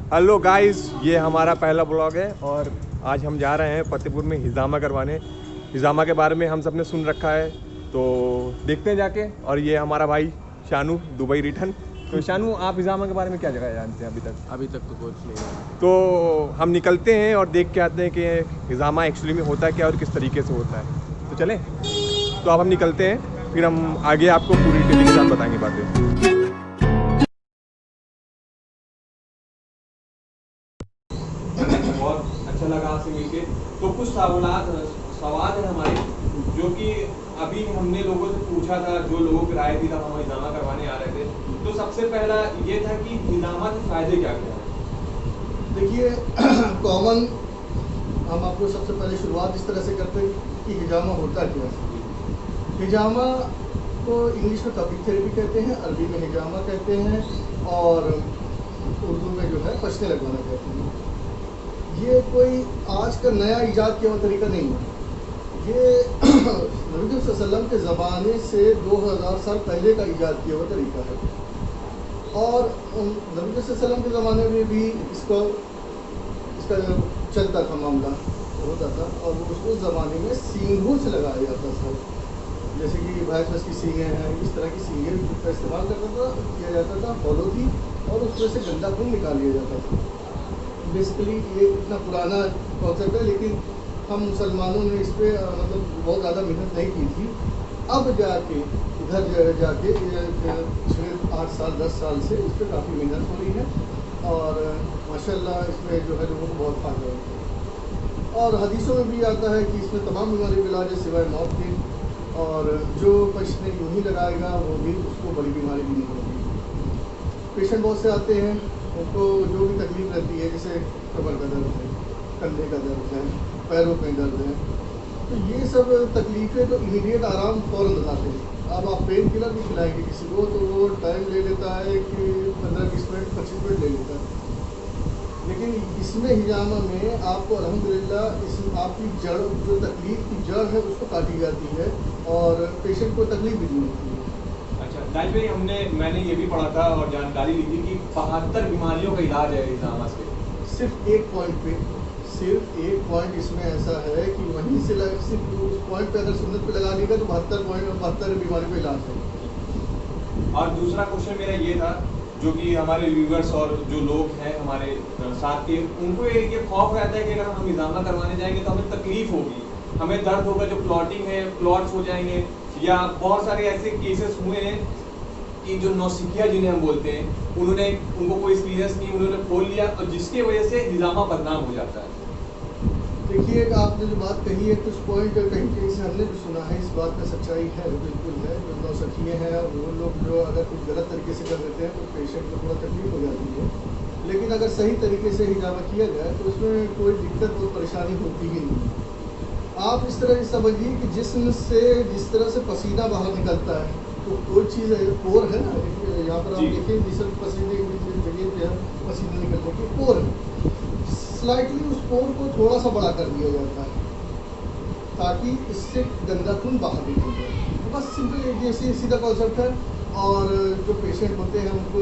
Hello guys, ये हमारा पहला ब्लॉग है और आज हम जा रहे हैं फतेहपुर में हिजामा करवाने। हिजामा के बारे में हम सब ने सुन रखा है, तो देखते हैं जाके। और ये हमारा भाई शानू, दुबई रिटर्न। तो शानू, आप हिजामा के बारे में क्या जगह जानते हैं अभी तक? अभी तक तो कुछ नहीं है। तो हम निकलते हैं और देख के आते हैं कि हिजामा एक्चुअली में होता क्या और किस तरीके से होता है। तो चलें, तो अब हम निकलते हैं, फिर हम आगे आपको पूरी डिटेल के साथ बताएंगे बातें। बहुत अच्छा लगा आपसे मिलके। तो कुछ सवाल है हमारे, जो कि अभी हमने लोगों से पूछा था, जो लोगों की राय थी तब हम हिजामा करवाने आ रहे थे। तो सबसे पहला ये था कि हिजामा के फायदे क्या क्या हैं? देखिए, कॉमन हम आपको सबसे पहले शुरुआत इस तरह से करते हैं कि हिजामा होता क्या है। हिजामा को इंग्लिश में टॉपिक थेरेपी कहते हैं, अरबी में हिजामा कहते हैं और उर्दू में जो है पश्ते लगवाना कहते हैं। ये कोई आज का नया ईजाद किया हुआ तरीका नहीं है। ये नबी वसल्लम के ज़माने से 2000 साल पहले का ईजाद किया हुआ तरीका है। और नबी वसल्लम के ज़माने में भी इसका चलता था, मामला होता था। और उस ज़माने में सींगों से लगाया जाता था, जैसे कि भैंस की सींगें हैं, इस तरह की सींगें का इस्तेमाल किया जाता था। फॉलो थी और उसमें से गंदा खून निकाल लिया जाता था। बेसिकली ये इतना पुराना कॉन्सेप्ट है, लेकिन हम मुसलमानों ने इस पर मतलब बहुत ज़्यादा मेहनत नहीं की थी। अब जाके इधर जाके पिछले 8 साल 10 साल से इस पर काफ़ी मेहनत हो रही है और माशाल्लाह इसमें जो है लोगों को बहुत फ़ायदा होता है। और हदीसों में भी आता है कि इसमें तमाम बीमारी का इलाज है सिवाय मौत के, और जो पेशेंट ने यूँ ही लगाएगा वो भी उसको बड़ी बीमारी भी नहीं होगी। पेशेंट बहुत से आते हैं, उनको जो भी तकलीफ रहती है, जैसे कमर का दर्द है, कंधे का दर्द है, पैरों में दर्द है, तो ये सब तकलीफ़ें तो इमीडिएट आराम फ़ौरन बताते हैं। अब आप पेन किलर भी खिलाएंगे किसी को तो वो टाइम ले लेता है कि 15-20 मिनट 25 मिनट ले लेता है। लेकिन इसमें हिजामा में आपको अल्हम्दुलिल्लाह इस आपकी जड़, जो तकलीफ़ की जड़ है उसको काटी जाती है और पेशेंट को तकलीफ भी नहीं होती है। अच्छा दानिश भाई, मैंने ये भी पढ़ा था और जानकारी ली थी कि 72 बीमारियों का इलाज है हिजामा से। सिर्फ एक पॉइंट इसमें ऐसा है कि वहीं से सिर्फ उस पॉइंट पे अगर सुन्नत पे लगा देगा तो 72 बीमारी का इलाज है। और दूसरा क्वेश्चन मेरा ये था, जो कि हमारे व्यूवर्स और जो लोग हैं हमारे साथ के, उनको ये खौफ रहता है कि अगर हम हिजामा करवाने जाएंगे तो हमें तकलीफ होगी, हमें दर्द होगा, जो क्लॉटिंग है, क्लॉट्स हो जाएंगे, या बहुत सारे ऐसे केसेस हुए हैं कि जो नौसिखिया जिन्हें हम बोलते हैं, उनको कोई एक्सपीरियंस नहीं, उन्होंने खोल लिया और जिसके वजह से हिजामा बदनाम हो जाता है। देखिए, आपने जो बात कही है कुछ पॉइंट कहीं कहीं से हमने भी सुना है, इस बात में सच्चाई है, बिल्कुल है। जो नौसिखिए हैं वो लोग जो अगर कुछ गलत तरीके से कर देते हैं तो पेशेंट को थोड़ा तकलीफ हो जाती है, लेकिन अगर सही तरीके से हिजामा किया जाए तो उसमें कोई दिक्कत और परेशानी होती ही नहीं। आप इस तरह समझिए कि जिस्म से जिस तरह से पसीना बाहर निकलता है, तो कोई चीज़ पोर है ना, यहाँ पर आप देखिए जिसम पसीने की जगह पे पसीना निकलने की पोर है, स्लाइटली उस पोर को थोड़ा सा बड़ा कर दिया जाता है ताकि इससे गंदा खून बाहर निकल जाए। तो बस सिंपल जैसे सीधा कॉन्सेप्ट है। और जो पेशेंट होते हैं उनको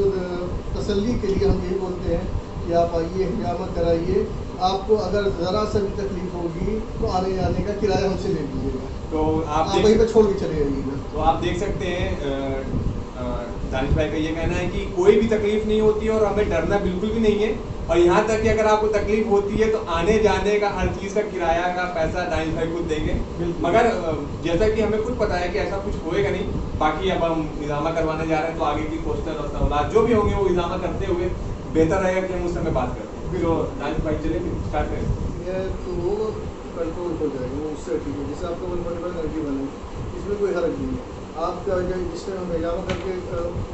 तसल्ली के लिए हम यही बोलते हैं कि आप आइए, हिजामा कराइए। आपको अगर ज़रा सा भी तकलीफ होगी तो आने जाने का किराया हमसे ले लीजिएगा, तो आप वहीं पर छोड़ के चले जाइएगा। तो आप देख सकते हैं दानिश भाई का ये कहना है कि कोई भी तकलीफ नहीं होती और हमें डरना बिल्कुल भी नहीं है। और यहाँ तक कि अगर आपको तकलीफ होती है तो आने जाने का हर चीज़ का किराया का पैसा दानिश भाई खुद देंगे। मगर जैसा कि हमें खुद पता है कि ऐसा कुछ होएगा नहीं। बाकी अब हम हिजामा करवाने जा रहे हैं तो आगे की क्वेश्चन और सवाल जो भी होंगे वो हिजामा करते हुए बेहतर रहेगा कि हम उस समय बात करते हैं। तो दानिश भाई चले स्टार्ट करें। तो वो कंट्रोल हो जाएगा, वो उससे ठीक है। जैसे आपका 1.1 एनर्जी बने, इसमें कोई हर्ज नहीं है। आपका जिस टाइम हम हिजामा करके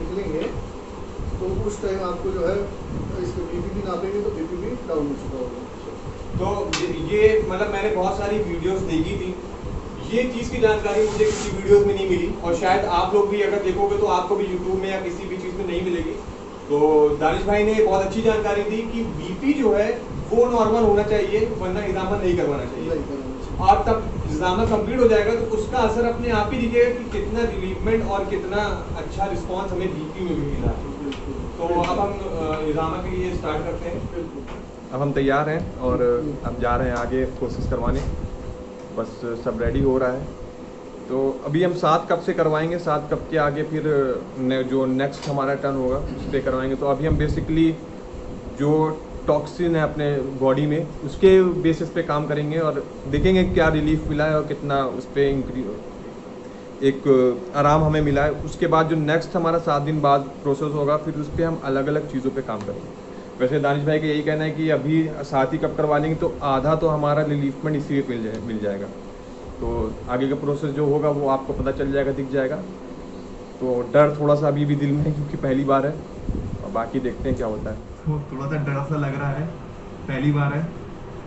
निकलेंगे तो उस टाइम आपको जो है इसको बीपी भी नापेंगे तो बीपी भी डाउन हो चुका होगा। तो ये मतलब मैंने बहुत सारी वीडियोस देखी थी, ये चीज़ की जानकारी मुझे किसी वीडियोस में नहीं मिली और शायद आप लोग भी अगर देखोगे तो आपको भी यूट्यूब में या किसी भी चीज़ में नहीं मिलेगी। तो दानिश भाई ने बहुत अच्छी जानकारी दी कि बीपी जो है वो नॉर्मल होना चाहिए, वरना हिजामा नहीं करवाना चाहिए। और तब हिजामा कंप्लीट हो जाएगा तो उसका असर अपने आप ही दिखेगा कि कितना रिलीवमेंट और कितना अच्छा रिस्पॉन्स हमें बीपी में भी मिला है। तो अब हम इजामा के लिए स्टार्ट करते हैं। बिल्कुल। अब हम तैयार हैं और अब जा रहे हैं आगे कोशिश करवाने, बस सब रेडी हो रहा है। तो अभी हम 7 कप से करवाएंगे, 7 कप के आगे फिर जो नेक्स्ट हमारा टर्न होगा उस पर करवाएंगे। तो अभी हम बेसिकली जो टॉक्सिन है अपने बॉडी में उसके बेसिस पे काम करेंगे और देखेंगे क्या रिलीफ मिला है और कितना उस पर एक आराम हमें मिला है। उसके बाद जो नेक्स्ट हमारा 7 दिन बाद प्रोसेस होगा फिर उस पर हम अलग अलग चीज़ों पे काम करेंगे। वैसे दानिश भाई का यही कहना है कि अभी 7 ही कप करवा लेंगे तो आधा तो हमारा रिलीफमेंट इसी पे मिल जाएगा। तो आगे का प्रोसेस जो होगा वो आपको पता चल जाएगा, दिख जाएगा। तो डर थोड़ा सा अभी भी दिल में है क्योंकि पहली बार है और बाकी देखते हैं क्या होता है। तो थोड़ा सा डर सा लग रहा है, पहली बार है।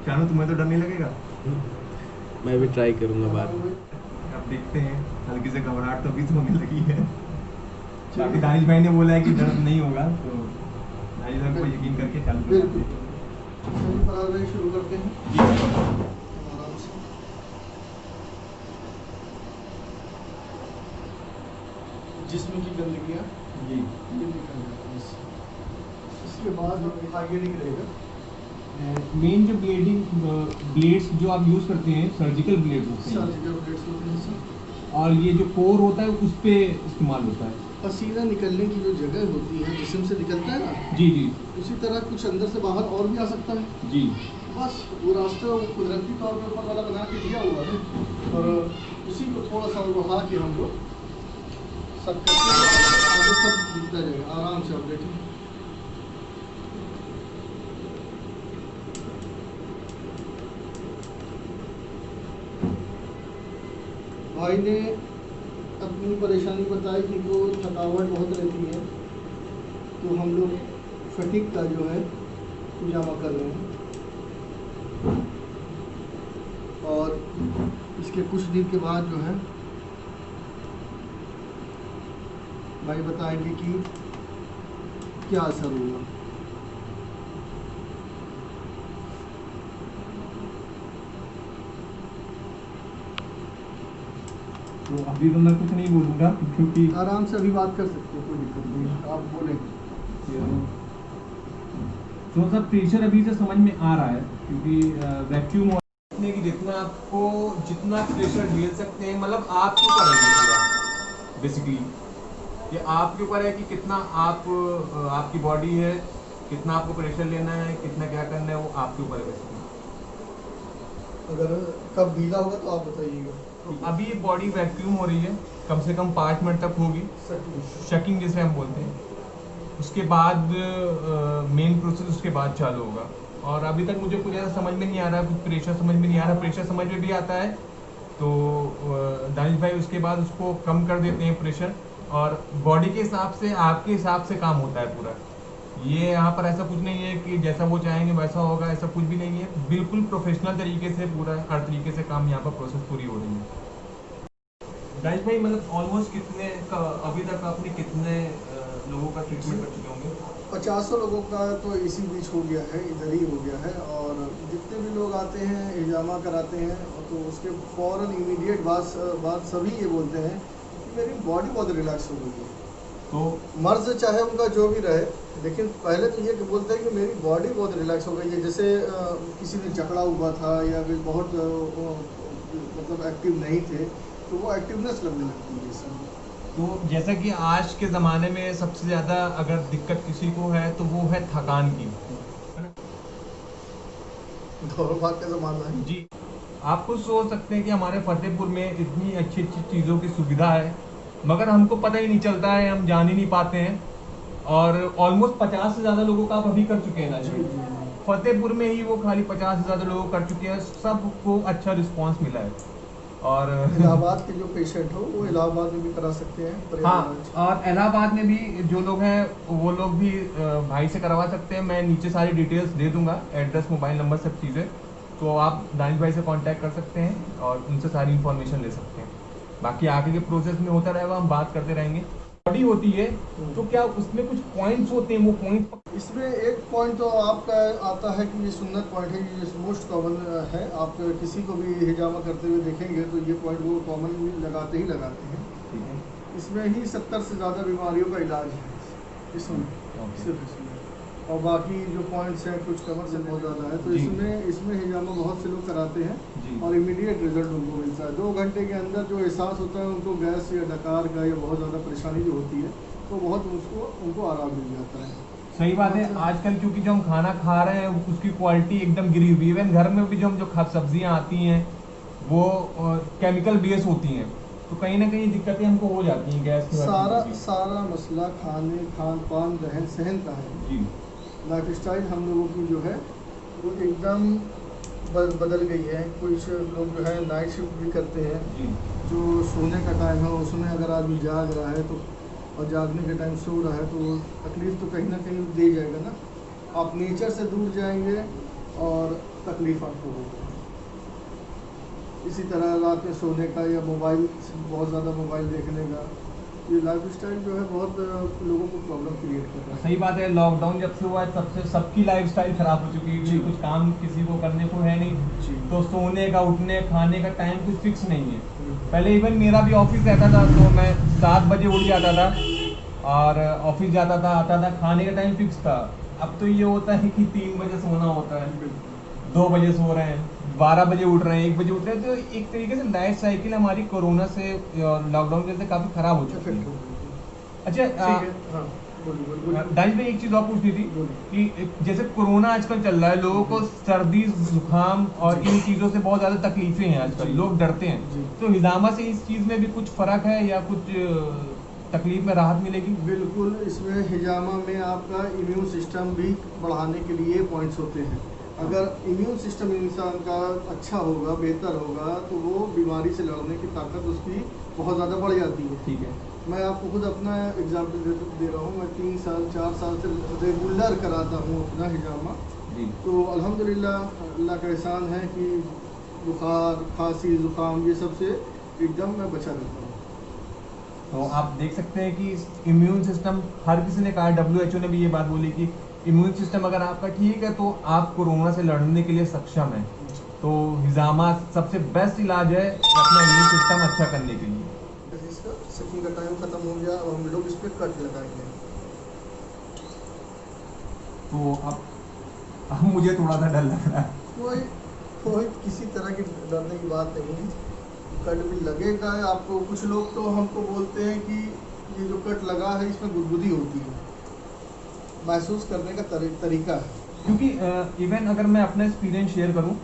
चानू तुम्हें तो डर नहीं लगेगा? मैं भी ट्राई करूंगा बाद में। अब देखते हैं, हल्की से घबराहट तो अभी तो होने लगी है। बाकी दानिश भाई ने बोला है कि दर्द नहीं होगा, तो दानिश भाई को यकीन करके चालू करते हैं। चलिए फरार भाई शुरू करते हैं आराम से। जिस्म की गंदगियाँ जी ये निकल जाती हैं इससे। इसके बाद हाइजीनिक रहेगा। मेन जो ब्लेड्स जो आप यूज़ करते हैं सर्जिकल ब्लेड होते हैं सर्जिकल ब्लेड्स होते हैं सर। और ये जो कोर होता है उस पे इस्तेमाल होता है। पसीना निकलने की जो जगह होती है जिस्म से निकलता है ना, जी जी उसी तरह कुछ अंदर से बाहर और भी आ सकता है। जी। बस वो रास्ता वो कुदरती तौर पर ऊपर वाला बना के दिया हुआ है और उसी को थोड़ा सा बढ़ा के हम लोग सब करके आगे सब दिखता जाएगा आराम से। आप देखें भाई ने अपनी परेशानी बताई कि वो थकावट बहुत रहती है, तो हम लोग फटीक का जो है पिजामा कर रहे हैं और इसके कुछ दिन के बाद जो है भाई बताएंगे कि क्या असर होगा। तो अभी तो मैं कुछ नहीं बोलूँगा क्योंकि आराम से अभी बात कर सकते हो, कोई दिक्कत नहीं है, आप बोलें। थोड़ा सा प्रेशर अभी से समझ में आ रहा है क्योंकि वैक्यूम जितने की जितना आपको जितना प्रेशर झेल सकते हैं, मतलब आपके ऊपर है ये पूरा बेसिकली। ये आपके ऊपर है कि कितना आप आपकी बॉडी है, कितना आपको प्रेशर लेना है, कितना क्या करना है, वो आपके ऊपर है बेसिकली। अगर कब गीला होगा तो आप बताइएगा। तो अभी बॉडी वैक्यूम हो रही है, कम से कम 5 मिनट तक होगी, शकिंग जिसे हम बोलते हैं। उसके बाद मेन प्रोसेस उसके बाद चालू होगा। और अभी तक मुझे कुछ ऐसा समझ में नहीं आ रहा, कुछ प्रेशर समझ में नहीं आ रहा। प्रेशर समझ में भी आता है तो दानिश भाई उसके बाद उसको कम कर देते हैं प्रेशर, और बॉडी के हिसाब से आपके हिसाब से काम होता है पूरा। ये यहाँ पर ऐसा कुछ नहीं है कि जैसा वो चाहेंगे वैसा होगा, ऐसा कुछ भी नहीं है। बिल्कुल प्रोफेशनल तरीके से पूरा हर तरीके से काम यहाँ पर प्रोसेस पूरी हो रही है। दानिश भाई मतलब ऑलमोस्ट कितने का अभी तक आपने कितने लोगों का ट्रीटमेंट कर चुके होंगे? 50 लोगों का तो इसी बीच हो गया है, इधर ही हो गया है। और जितने भी लोग आते हैं हिजामा कराते हैं तो उसके फ़ौरन इमीडिएट बात सभी ये बोलते हैं कि मेरी बॉडी बहुत रिलैक्स हो गई है। तो मर्ज चाहे उनका जो भी रहे, लेकिन पहले तो ये बोलते हैं कि मेरी बॉडी बहुत रिलैक्स हो गई है। जैसे किसी ने जकड़ा हुआ था या फिर बहुत मतलब एक्टिव नहीं थे, तो वो एक्टिवनेस लगने लगती है इसमें। तो जैसा कि आज के ज़माने में सबसे ज़्यादा अगर दिक्कत किसी को है तो वो है थकान की, दौड़ भाग का ज़माना है जी। आप खुद सोच सकते हैं कि हमारे फतेहपुर में इतनी अच्छी अच्छी चीज़ों की सुविधा है, मगर हमको पता ही नहीं चलता है, हम जान ही नहीं पाते हैं। और ऑलमोस्ट 50 से ज़्यादा लोगों का आप अभी कर चुके हैं ना जी। फतेहपुर में ही वो खाली 50 से ज़्यादा लोग कर चुके हैं, सबको अच्छा रिस्पॉन्स मिला है। और इलाहाबाद के जो पेशेंट हो वो इलाहाबाद में भी करा सकते हैं। हाँ, और इलाहाबाद में भी जो लोग हैं वो लोग भी भाई से करवा सकते हैं। मैं नीचे सारी डिटेल्स दे दूंगा, एड्रेस, मोबाइल नंबर, सब चीज़ें। तो आप दानिश भाई से कांटेक्ट कर सकते हैं और उनसे सारी इन्फॉर्मेशन ले सकते हैं। बाकी आगे के प्रोसेस में होता रहेगा, हम बात करते रहेंगे। बॉडी होती है तो क्या उसमें कुछ पॉइंट्स होते हैं, वो पॉइंट इसमें एक पॉइंट तो आपका आता है कि ये सुन्नत पॉइंट है, ये मोस्ट कॉमन है। आप किसी को भी हिजामा करते हुए देखेंगे तो ये पॉइंट वो कॉमन लगाते हैं। इसमें ही 70 से ज़्यादा बीमारियों का इलाज है इसमें। ओके। सिर्फ इसमें। और बाकी जो पॉइंट्स हैं कुछ कमर से बहुत ज़्यादा है, तो जी। इसमें हिजामा बहुत से लोग कराते हैं जी। और इमीडिएट रिजल्ट उनको मिलता है। 2 घंटे के अंदर जो एहसास होता है उनको गैस या डकार का या बहुत ज़्यादा परेशानी जो होती है, तो बहुत उनको आराम मिल जाता है। सही बात है। आजकल क्योंकि जो हम खाना खा रहे हैं उसकी क्वालिटी एकदम गिरी हुई है। इवन घर में भी जो हम सब्जियां आती हैं वो केमिकल बेस होती हैं, तो कहीं ना कहीं दिक्कतें हमको हो जाती हैं गैस की वजह से। सारा मसला खान पान रहन सहन का है। जी। लाइफ स्टाइल हम लोगों की जो है वो एकदम बदल गई है। कुछ लोग जो है नाइट शिफ्ट भी करते हैं, जी। जो सोने का टाइम है उसमें अगर आदमी जाग रहा है तो और जागने के टाइम सो रहा है तो तकलीफ़ तो कहीं ना कहीं दे जाएगा ना। आप नेचर से दूर जाएंगे और तकलीफ़ आपको होगी। इसी तरह रात में सोने का या मोबाइल बहुत ज़्यादा मोबाइल देखने का, ये लाइफ स्टाइल जो है बहुत लोगों को प्रॉब्लम क्रिएट कर रहा है। सही बात है। लॉकडाउन जब से हुआ है तब से सबकी लाइफस्टाइल खराब हो चुकी है, जी। क्योंकि कुछ काम किसी को करने को है नहीं, जी। तो सोने का उठने खाने का टाइम कुछ फिक्स नहीं है। पहले इवन मेरा भी ऑफिस रहता था तो मैं 7 बजे उठ जाता था और ऑफिस जाता था, आता था, खाने का टाइम फिक्स था। अब तो ये होता है कि 3 बजे सोना होता है, 2 बजे सो रहे हैं, 12 बजे उठ रहे हैं, 1 बजे उठ रहे हैं। तो एक तरीके से लाइफ साइकिल हमारी कोरोना से और लॉकडाउन के से काफ़ी खराब हो चुकी है। अच्छा, दानिश भाई एक चीज़ और पूछनी थी कि जैसे कोरोना आजकल चल रहा है, लोगों को सर्दी जुकाम और इन चीज़ों से बहुत ज़्यादा तकलीफें हैं आजकल, जी। लोग डरते हैं, जी। तो हिजामा से इस चीज़ में भी कुछ फ़र्क है या कुछ तकलीफ में राहत मिलेगी? बिल्कुल, इसमें हिजामा में आपका इम्यून सिस्टम भी बढ़ाने के लिए पॉइंट्स होते हैं। अगर इम्यून सिस्टम इंसान का अच्छा होगा, बेहतर होगा, तो वो बीमारी से लड़ने की ताकत उसकी बहुत ज़्यादा बढ़ जाती है। ठीक है। मैं आपको खुद अपना एग्जाम्पल दे रहा हूँ। मैं 3 साल 4 साल से रेगुलर कराता हूँ अपना हिजामा। जी। तो अल्हम्दुलिल्लाह अल्लाह का एहसान है कि बुखार, खांसी, ज़ुकाम ये सब से एकदम मैं बचा रहता हूँ। तो आप देख सकते हैं कि इम्यून सिस्टम, हर किसी ने कहा, WHO ने भी ये बात बोली कि इम्यून सिस्टम अगर आपका ठीक है तो आप कोरोना से लड़ने के लिए सक्षम हैं। तो हिजामा सबसे बेस्ट इलाज है अपना इम्यून सिस्टम अच्छा करने के लिए। इसका सेकंड का टाइम खत्म हो गया, अब हम लोग इस पर कट लगाएंगे। तो अब मुझे थोड़ा सा डर लग रहा है। कोई किसी तरह की डरने की बात नहीं है। कट भी लगेगा आपको। कुछ लोग तो हमको बोलते हैं कि ये जो कट लगा है इसमें गुदगुदी होती है, महसूस करने का तरीका है। क्योंकि इवन अगर मैं अपना एक्सपीरियंस शेयर करूं,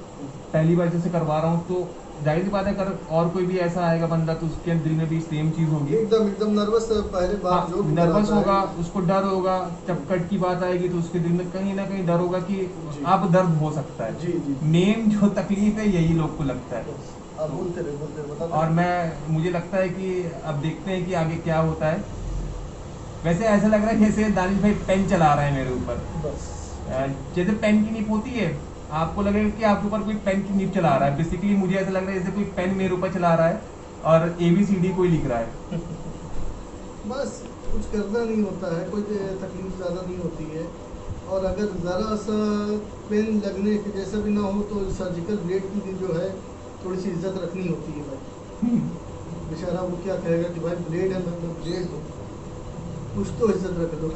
पहली बार जैसे करवा रहा हूं, तो जाहिर सी बात है अगर और कोई भी ऐसा आएगा बंदा तो उसके दिल में भी सेम चीज़ होगी। एकदम नर्वस पहले बार जो भी नर्वस कराता है। होगा, उसको डर होगा। जब कट की बात आएगी तो उसके दिल में कहीं ना कहीं डर होगा कि जी। अब दर्द हो सकता है। जी जी। मेन जो तकलीफ है यही लोग को लगता है। आप बोलते रहे बता। और मुझे लगता है कि अब देखते हैं कि आगे क्या होता है। वैसे ऐसा लग रहा है जैसे दानिश भाई पेन चला रहे हैं मेरे ऊपर। बस जैसे पेन की नीप होती है, आपको लगेगा कि आपके ऊपर कोई पेन की नीप चला रहा है। बेसिकली मुझे ऐसा लग रहा है जैसे कोई पेन मेरे ऊपर चला रहा है और ABCD कोई लिख रहा है। बस कुछ करना नहीं होता है, कोई तकलीफ ज़्यादा नहीं होती है। और अगर ज़रा सा पेन लगने के जैसा भी ना हो तो सर्जिकल ब्लेड की भी जो है थोड़ी सी इज्जत रखनी होती है भाई। बेचारा वो क्या कहेगा कि भाई ब्लेड है, मैं ब्लेड हूँ, कुछ तो इज्जत रख दो।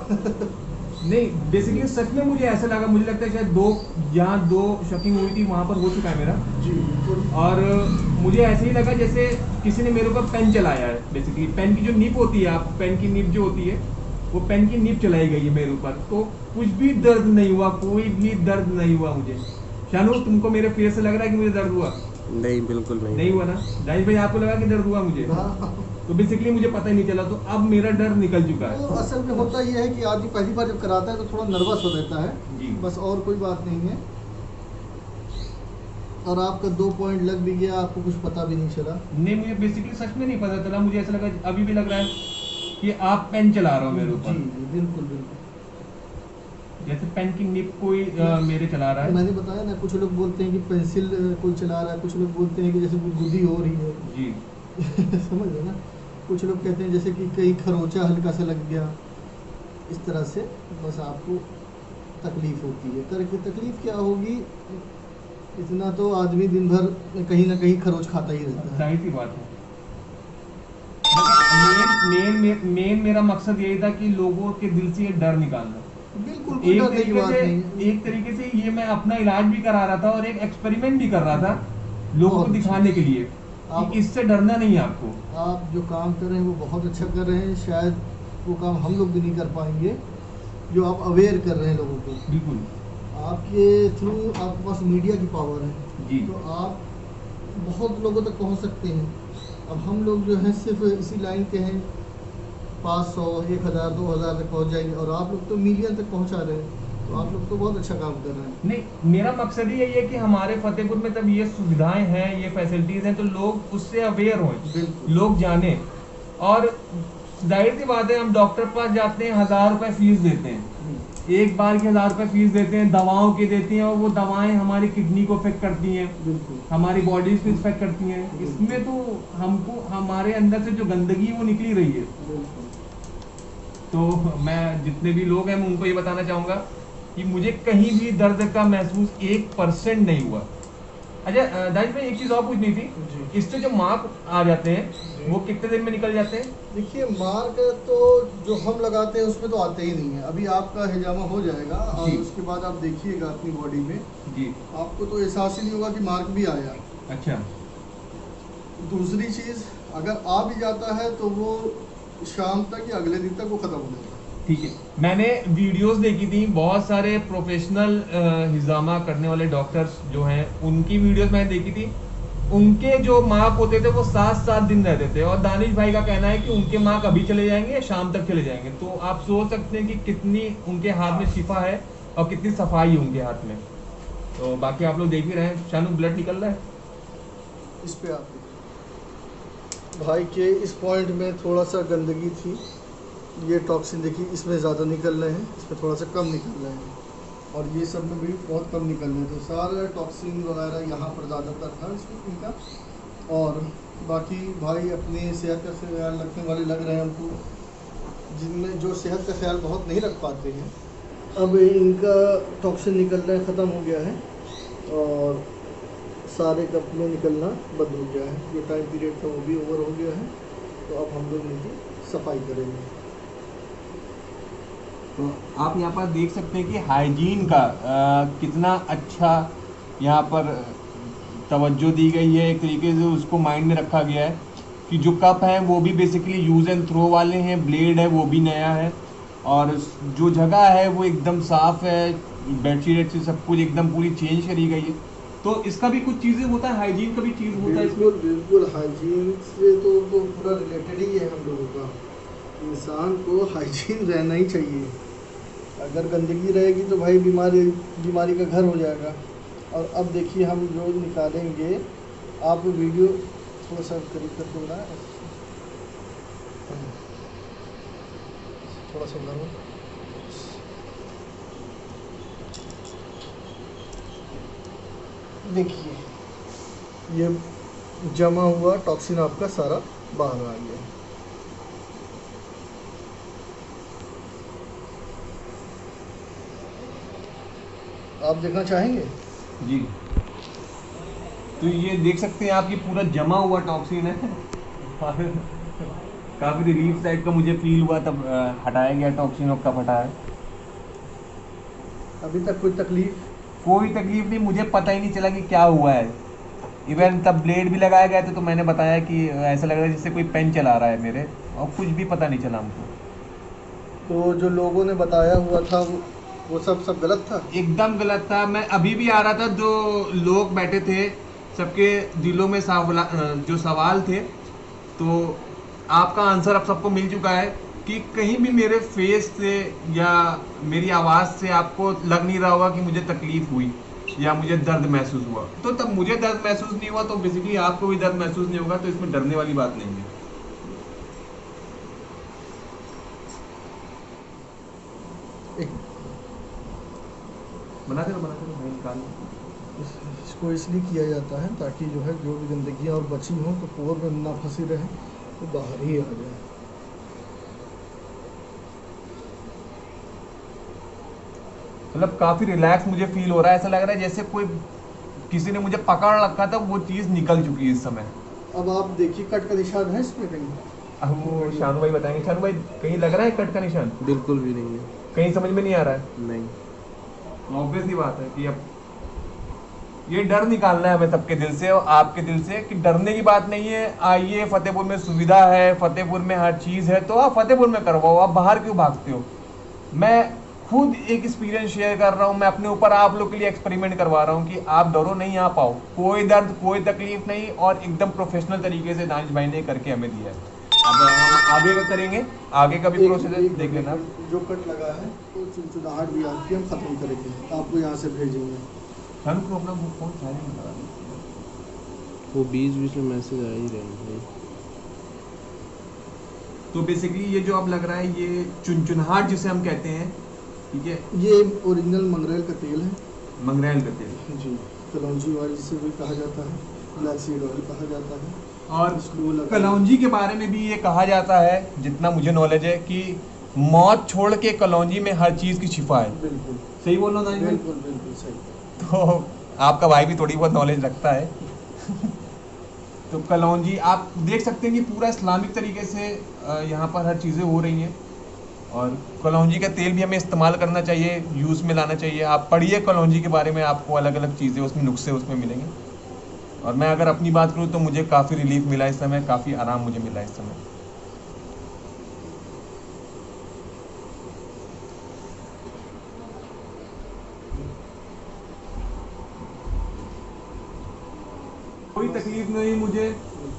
नहीं, बेसिकली सच में मुझे ऐसा लगा, मुझे लगता है शायद जहाँ दो शॉकिंग हुई थी वहाँ पर हो चुका है मेरा। जी बिल्कुल। और मुझे ऐसे ही लगा जैसे किसी ने मेरे ऊपर पेन चलाया है। बेसिकली पेन की जो निप होती है, आप पेन की निप जो होती है, वो पेन की निप चलाई गई है मेरे ऊपर। तो कुछ भी दर्द नहीं हुआ, कोई भी दर्द नहीं हुआ मुझे। शानू, तुमको मेरे फेस से लग रहा है कि मुझे दर्द हुआ? नहीं, बिल्कुल नहीं हुआ ना? दानिश भाई, आपको लगा कि दर्द हुआ मुझे? हाँ। तो बेसिकली मुझे पता ही नहीं चला। तो अब मेरा डर निकल चुका तो है। असल में होता ये है कि आदमी पहली बार जब कराता है तो थोड़ा नर्वस हो रहता है जी। बस, और कोई बात नहीं है। और आपका 2 पॉइंट लग भी गया, आपको कुछ पता भी नहीं चला। नहीं, मुझे बेसिकली सच में नहीं पता चला। मुझे ऐसा लगा, अभी भी लग रहा है कि आप पेन चला रहे हो मेरे जी ऊपर, जी बिल्कुल बिल्कुल। जैसे पेन की निप कोई मेरे चला रहा है। मैंने बताया ना, कुछ लोग बोलते हैं कि पेंसिल कोई चला रहा है, कुछ लोग बोलते हैं कि जैसे गुदगुदी हो रही है। जी। समझ गए ना? कुछ लोग कहते हैं जैसे कि कहीं खरोंचा हल्का सा लग गया, इस तरह से बस आपको तकलीफ होती है। तकलीफ क्या होगी, इतना तो आदमी दिन भर कहीं ना कहीं खरोच खाता ही रहता है। जाहिर सी बात है। मेन मेरा मकसद यही था कि लोगों के दिल से ये डर निकालना। कोई डरने की बात नहीं है। एक तरीके से ये मैं अपना इलाज भी करा रहा था और एक एक्सपेरिमेंट भी कर रहा था लोगों को बहुत दिखाने के लिए आप- कि इससे डरना नहीं है आपको। आप जो काम कर रहे हैं वो बहुत अच्छा कर रहे हैं, शायद वो काम हम लोग भी नहीं कर पाएंगे जो आप अवेयर कर रहे हैं लोगों को। बिल्कुल आपके थ्रू आपके पास मीडिया की पावर है, जी। तो आप बहुत लोगों तक पहुंच सकते हैं। अब हम लोग जो है सिर्फ इसी लाइन के हैं, 500, 1000, 2000 तक पहुंच जाएंगे, और आप लोग तो मिलियन तक पहुंचा रहे हैं। तो आप लोग तो बहुत अच्छा काम कर रहे हैं। नहीं, मेरा मकसद ही यही है कि हमारे फतेहपुर में तब ये सुविधाएं हैं, ये फैसिलिटीज हैं, तो लोग उससे अवेयर हों, बिल्कुल। लोग जाने। और जाहिर सी बात है, हम डॉक्टर के पास जाते हैं, 1000 रुपए फीस देते हैं, एक बार के 1000 रुपए फीस देते हैं, दवाओं की देती हैं, और वो दवाएं हमारी किडनी को इफेक्ट करती हैं, बिल्कुल। हमारी बॉडी को इफेक्ट करती हैं। इसमें तो हमको हमारे अंदर से जो गंदगी है वो निकली रही है। बिल्कुल। तो मैं जितने भी लोग हैं मैं उनको ये बताना चाहूंगा कि मुझे कहीं भी दर्द का महसूस 1% नहीं हुआ। अच्छा दानिश भाई, एक चीज और पूछनी थी, जी। इससे जो मार्क आ जाते हैं वो कितने दिन में निकल जाते हैं? देखिए, मार्क तो जो हम लगाते हैं उसमें तो आते ही नहीं है। अभी आपका हिजामा हो जाएगा और जी। उसके बाद आप देखिएगा अपनी बॉडी में, जी। आपको तो एहसास ही नहीं होगा कि मार्क भी आया। अच्छा। दूसरी चीज़, अगर आ भी जाता है तो वो शाम तक या अगले दिन तक वो ख़त्म हो जाता है। ठीक है, मैंने वीडियोस देखी थी, बहुत सारे प्रोफेशनल हिजामा करने वाले डॉक्टर्स जो हैं उनकी वीडियोस मैंने देखी थी। उनके जो मार्क होते थे वो 7-7 दिन रहते थे, और दानिश भाई का कहना है कि उनके मार्क अभी चले जाएंगे या शाम तक चले जाएंगे। तो आप सोच सकते हैं कि कितनी उनके हाथ में शिफा है और कितनी सफाई है उनके हाथ में। तो बाकी आप लोग देख ही रहे हैं, शानू ब्लड निकल रहा है। इस पे आप भाई के इस पॉइंट में थोड़ा सा गंदगी थी, ये टॉक्सिन देखिए इसमें ज़्यादा निकल रहे हैं, इसमें थोड़ा सा कम निकल रहे हैं, और ये सब में भी बहुत कम निकल रहे हैं। तो सारा टॉक्सिन वगैरह यहाँ पर ज़्यादातर था इसमें इनका। और बाकी भाई अपनी सेहत का ख्याल रखने वाले लग रहे हैं हमको, जिनमें जो सेहत का ख्याल बहुत नहीं रख पाते हैं। अब इनका टॉक्सिन निकल रहा है, ख़त्म हो गया है, और सारे कप में निकलना बंद हो गया है। जो टाइम पीरियड था वो भी ओवर हो गया है। तो अब हम लोग इनकी सफाई करेंगे। तो आप यहाँ पर देख सकते हैं कि हाइजीन का कितना अच्छा यहाँ पर तवज्जो दी गई है। एक तरीके से उसको माइंड में रखा गया है कि जो कप हैं वो भी बेसिकली यूज़ एंड थ्रो वाले हैं, ब्लेड है वो भी नया है, और जो जगह है वो एकदम साफ़ है, बेडशीट से सब कुछ एकदम पूरी चेंज करी गई है। तो इसका भी कुछ चीज़ें होता है, हाइजीन का भी चीज़ होता है इसमें। बिल्कुल बिल्कुल, हाइजीन से तो पूरा रिलेटेड ही है हम लोगों का। इंसान को हाइजीन रहना ही चाहिए। अगर गंदगी रहेगी तो भाई बीमारी का घर हो जाएगा। और अब देखिए हम जो निकालेंगे, आप वीडियो थोड़ा सा करीब करके बनाए, थोड़ा सा उधर देखिए, ये जमा हुआ टॉक्सिन आपका सारा बाहर आ गया। आप देखना चाहेंगे? जी। तो ये देख सकते हैं आप, ये पूरा जमा हुआ टॉक्सिन है। काफ़ी रिलीफ टाइप का मुझे फील हुआ तब हटाया गया टॉक्सिन, और कब हटाया। अभी तक कोई तकलीफ? कोई तकलीफ नहीं, मुझे पता ही नहीं चला कि क्या हुआ है। इवन तब ब्लेड भी लगाया गया था तो मैंने बताया कि ऐसा लग रहा है जैसे कोई पेन चला रहा है मेरे, और कुछ भी पता नहीं चला हमको। तो जो लोगों ने बताया हुआ था वो सब गलत था? एकदम गलत था। मैं अभी भी आ रहा था, जो लोग बैठे थे सबके दिलों में जो सवाल थे, तो आपका आंसर अब सबको मिल चुका है कि कहीं भी मेरे फेस से या मेरी आवाज़ से आपको लग नहीं रहा होगा कि मुझे तकलीफ हुई या मुझे दर्द महसूस हुआ। तो तब मुझे दर्द महसूस नहीं हुआ तो बेसिकली आपको भी दर्द महसूस नहीं होगा, तो इसमें डरने वाली बात नहीं है। बनाते रहो भाई, निकाल लो। इसको इसलिए किया जाता है ताकि जो है जो भी गंदगियाँ और बची हों तो पोर में ना फंसी रहे, तो बाहर ही आ जाए। मतलब काफ़ी रिलैक्स मुझे फील हो रहा है, ऐसा लग रहा है जैसे कोई किसी ने मुझे पकड़ रखा था, वो चीज़ निकल चुकी है इस समय। अब आप देखिए, कट का निशान है इसमें कहीं? अब वो शानू भाई बताएंगे। शानू भाई, कहीं लग रहा है कट का निशान? बिल्कुल भी नहीं है। कहीं समझ में नहीं आ रहा है? नहीं। ऑब्वियसली बात है कि अब ये डर निकालना है हमें सबके दिल से और आपके दिल से कि डरने की बात नहीं है। आइए, फतेहपुर में सुविधा है, फतेहपुर में हर चीज़ है, तो आप फतेहपुर में करवाओ, आप बाहर क्यों भागते हो? मैं खुद एक एक्सपीरियंस शेयर कर रहा हूँ, मैं अपने ऊपर आप लोग के लिए एक्सपेरिमेंट करवा रहा हूँ कि आप डरो नहीं, आप आओ, कोई दर्द कोई तकलीफ नहीं, और एकदम प्रोफेशनल तरीके से दानिश भाई ने करके हमें दिया है। अब हम आगे का करेंगे, आगे का भी प्रोसीजर देख लेना। जो कट लगा है तो चिड़चिड़ाहट भी आती है, हम खत्म करेंगे, आपको यहाँ से भेजेंगे। हम को अपना फोन साइलेंट लगा दीजिए। वो बीच में मैसेज आ ही रहे हैं। तो बेसिकली ये जो अब लग रहा है, ये चुनचुनाहट जिसे हम कहते हैं, ठीक है, ये ओरिजिनल मंगरेल का तेल है मंगरेल का तेल जी। कलौंजी ऑयल से भी कहा जाता है, ब्लैक सीड ऑयल कहा जाता है। और इसको लगा- कलौंजी के बारे में भी ये कहा जाता है, जितना मुझे नॉलेज है, कि मौत छोड़ के कलौंजी में हर चीज़ की छिपा है। बिल्कुल सही बोल रहा हूँ दानिश भाई? बिल्कुल बिल्कुल सही। तो आपका भाई भी थोड़ी बहुत नॉलेज रखता है। तो कलौंजी आप देख सकते हैं कि पूरा इस्लामिक तरीके से यहाँ पर हर चीज़ें हो रही हैं, और कलौंजी का तेल भी हमें इस्तेमाल करना चाहिए, यूज़ में लाना चाहिए। आप पढ़िए कलौंजी के बारे में, आपको अलग अलग चीज़ें उसमें नुस्खे उसमें मिलेंगे। और मैं अगर अपनी बात करूँ तो मुझे काफ़ी रिलीफ मिला इस समय, काफ़ी आराम मुझे मिला इस समय। कोई तकलीफ नहीं मुझे,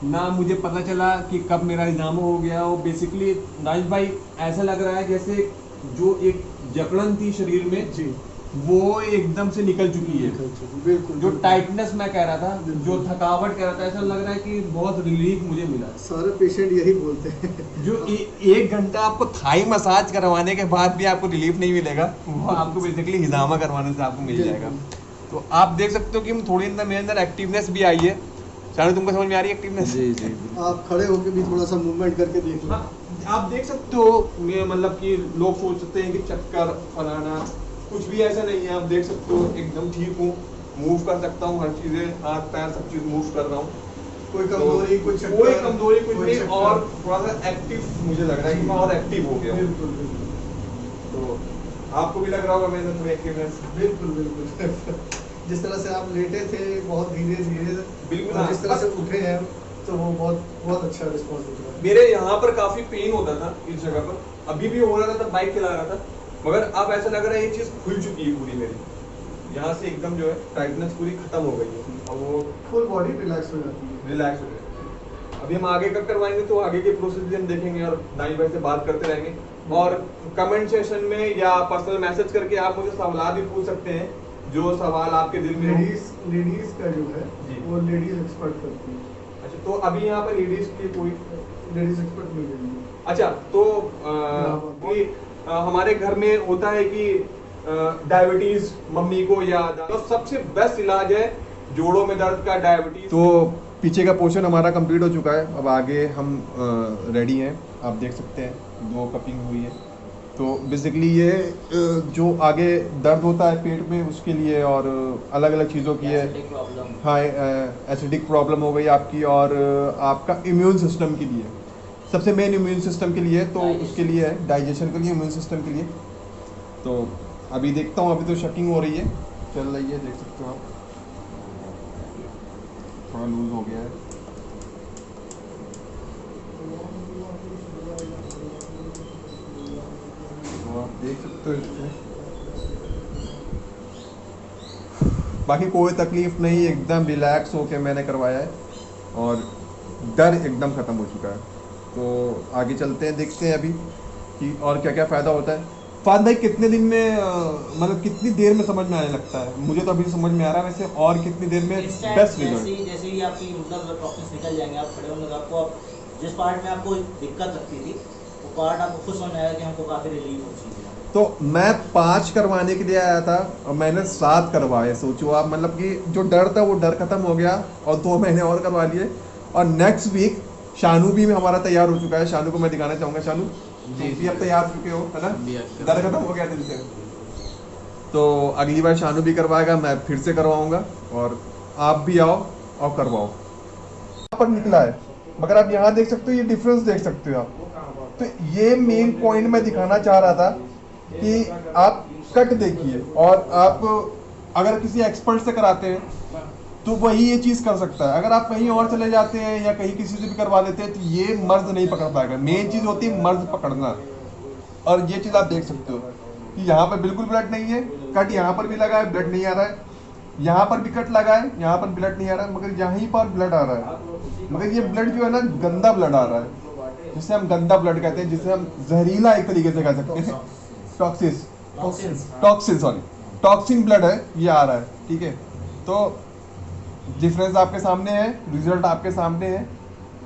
ना मुझे पता चला कि कब मेरा हिजामा हो गया हो। बेसिकली दानिश भाई ऐसा लग रहा है जैसे जो एक जकड़न थी शरीर में जी वो एकदम से निकल चुकी है। बिल्कुल। जो टाइटनेस मैं कह रहा था, जो थकावट कह रहा था, ऐसा लग रहा है कि बहुत रिलीफ मुझे मिला। सारे पेशेंट यही बोलते हैं। जो एक घंटा आपको थाई मसाज करवाने के बाद भी आपको रिलीफ नहीं मिलेगा, वो आपको बेसिकली हिजामा करवाने से आपको मिल जाएगा। तो आप देख सकते हो कि हम थोड़ी अंदर मेरे अंदर एक्टिवनेस भी आई है। शानू, तुमको समझ में आ रही है एक्टिवनेस? जी जी बिल्कुल। आप खड़े होकर भी थोड़ा सा मूवमेंट करके देख लो। हाँ, आप देख सकते हो, ये मतलब कि लोग सोच सकते हैं कि चक्कर फलाना, कुछ भी ऐसा नहीं है। आप देख सकते हो एकदम ठीक हूँ, मूव कर सकता हूँ, हर चीज़ें हाथ पैर सब चीज़ मूव कर रहा हूँ। कोई कमजोरी कोई कमजोरी कुछ नहीं, और थोड़ा सा एक्टिव मुझे लग रहा है कि मैं और एक्टिव हो गया हूँ। बिल्कुल बिल्कुल तो आपको भी लग रहा होगा मेरे अंदर थोड़ी एक्टिवनेस। बिल्कुल बिल्कुल। जिस तरह से आप लेटे थे बहुत धीरे धीरे, बिल्कुल, और जिस तरह से हाँ। उठे हैं तो वो बहुत बहुत अच्छा रिस्पॉन्स दिख रहा है। मेरे यहाँ पर काफी पेन होता था इस जगह पर, अभी भी हो रहा था, तब बाइक चला रहा था, मगर अब ऐसा लग रहा है ये चीज खुल चुकी है पूरी मेरी। यहाँ से एकदम जो है टाइटनेस पूरी खत्म हो गई है, और वो फुल बॉडी रिलैक्स हो जाती है। रिलैक्स हो गई। अभी हम आगे का करवाएंगे तो आगे के प्रोसेस भी हम देखेंगे, और दानिश भाई से बात करते रहेंगे। और कमेंट सेशन में या पर्सनल मैसेज करके आप मुझे सवाल भी पूछ सकते हैं, जो सवाल आपके दिल में हो। लेडीज का जो है जी। वो लेडीज एक्सपर्ट करती है। अच्छा, तो अभी यहाँ पर लेडीज की कोई, लेडीज एक्सपर्ट मिल जाएगी। अच्छा, तो हमारे घर में होता है कि डायबिटीज मम्मी को, या तो सबसे बेस्ट इलाज है जोड़ों में दर्द का डायबिटीज। तो पीछे का पोर्शन हमारा कंप्लीट हो चुका है, अब आगे हम रेडी हैं। आप देख सकते हैं 2 कपिंग हुई है। तो बेसिकली ये जो आगे दर्द होता है पेट में उसके लिए, और अलग अलग चीज़ों की है। हाँ, एसिडिक प्रॉब्लम हो गई आपकी, और आपका इम्यून सिस्टम के लिए, सबसे मेन इम्यून सिस्टम के लिए, तो उसके लिए है, डाइजेशन के लिए, इम्यून सिस्टम के लिए। तो अभी देखता हूँ, अभी तो शकिंग हो रही है, चल रही है, देख सकते हो आप, थोड़ा लूज हो गया है। तो आप देख सकते हो इसमें, बाकी कोई तकलीफ नहीं, एकदम रिलैक्स होके मैंने करवाया है, और डर एकदम ख़त्म हो चुका है। तो आगे चलते हैं, देखते हैं अभी कि और क्या क्या फ़ायदा होता है। फाद भाई, कितने दिन में मतलब कितनी देर में समझ में आने लगता है? मुझे तो अभी समझ में आ रहा है, वैसे और कितनी देर में बेस्ट रिजल्ट? जैसे ही आपकी मतलब टॉपिक्स निकल जाएंगे, आप खड़े होंगे, आपको जिस पार्ट में आपको दिक्कत लगती थी वो पार्ट आपको खुद समझ आएगा कि हमको काफ़ी रिलीफ हो चीज़ है। तो मैं 5 करवाने के लिए आया था और मैंने 7 करवाए। सोचो आप, मतलब कि जो डर था वो डर खत्म हो गया, और 2 महीने और करवा लिए। और नेक्स्ट वीक शानू भी हमारा तैयार हो चुका है। शानू को मैं दिखाना चाहूँगा। शानू, जी भी अब तैयार हो चुके हो, है ना? जी, डर खत्म हो गया दिल से। तो अगली बार शानू भी करवाएगा, मैं फिर से करवाऊंगा, और आप भी आओ और करवाओ। यहाँ पर निकला है, मगर आप यहाँ देख सकते हो, ये डिफरेंस देख सकते हो आप। तो ये मेन पॉइंट मैं दिखाना चाह रहा था कि आप कट देखिए, और आप अगर किसी एक्सपर्ट से कराते हैं तो वही ये चीज़ कर सकता है। अगर आप कहीं और चले जाते हैं या कहीं किसी से भी करवा लेते हैं तो ये मर्ज नहीं पकड़ पाएगा। मेन चीज़ होती है मर्ज पकड़ना, और ये चीज़ आप देख सकते हो कि यहाँ पर बिल्कुल ब्लड नहीं है, कट यहाँ पर भी लगा है, ब्लड नहीं आ रहा है, यहाँ पर भी कट लगा है, यहाँ पर ब्लड नहीं आ रहा है, मगर यहीं पर ब्लड आ रहा है। मगर ये ब्लड जो है ना, गंदा ब्लड आ रहा है, जिसे हम गंदा ब्लड कहते हैं, जिसे हम जहरीला एक तरीके से कह सकते हैं, टॉक्सिन ब्लड है ये आ रहा है। ठीक है, तो डिफरेंस आपके सामने है, रिजल्ट आपके सामने है,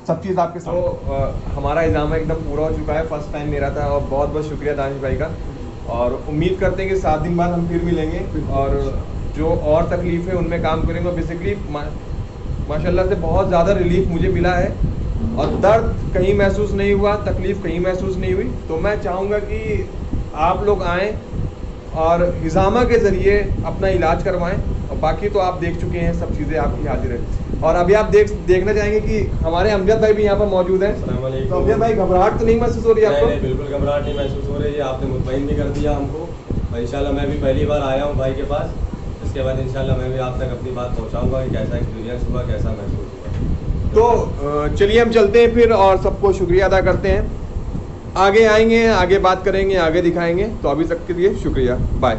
सब चीज़ आपके सामने। तो हमारा एग्जाम एकदम पूरा हो चुका है, फर्स्ट टाइम मेरा था, और बहुत बहुत शुक्रिया दानिश भाई का, और उम्मीद करते हैं कि 7 दिन बाद हम फिर मिलेंगे और जो और तकलीफ है उनमें काम करेंगे। बेसिकली माशाल्लाह से बहुत ज़्यादा रिलीफ मुझे मिला है, और दर्द कहीं महसूस नहीं हुआ, तकलीफ कहीं महसूस नहीं हुई। तो मैं चाहूँगा कि आप लोग आएँ और हिजामा के ज़रिए अपना इलाज करवाएं, और बाकी तो आप देख चुके हैं, सब चीज़ें आपकी हाजिर है। और अभी आप देखना चाहेंगे कि हमारे अमजद भाई भी यहाँ पर मौजूद हैं। तो अमजद भाई, घबराहट तो नहीं महसूस हो रही है आपको? नहीं, बिल्कुल घबराहट नहीं महसूस हो रही है, आपने मुतमईन भी कर दिया हमको, और इंशाल्लाह मैं भी पहली बार आया हूँ भाई के पास। इसके बाद इंशाल्लाह मैं भी आप तक अपनी बात पहुँचाऊँगा कि कैसा एक्सपीरियंस हुआ, कैसा महसूस हुआ। तो चलिए हम चलते हैं फिर, और सबको शुक्रिया अदा करते हैं। आगे आएंगे, आगे बात करेंगे, आगे दिखाएंगे। तो अभी तक के लिए शुक्रिया, बाय।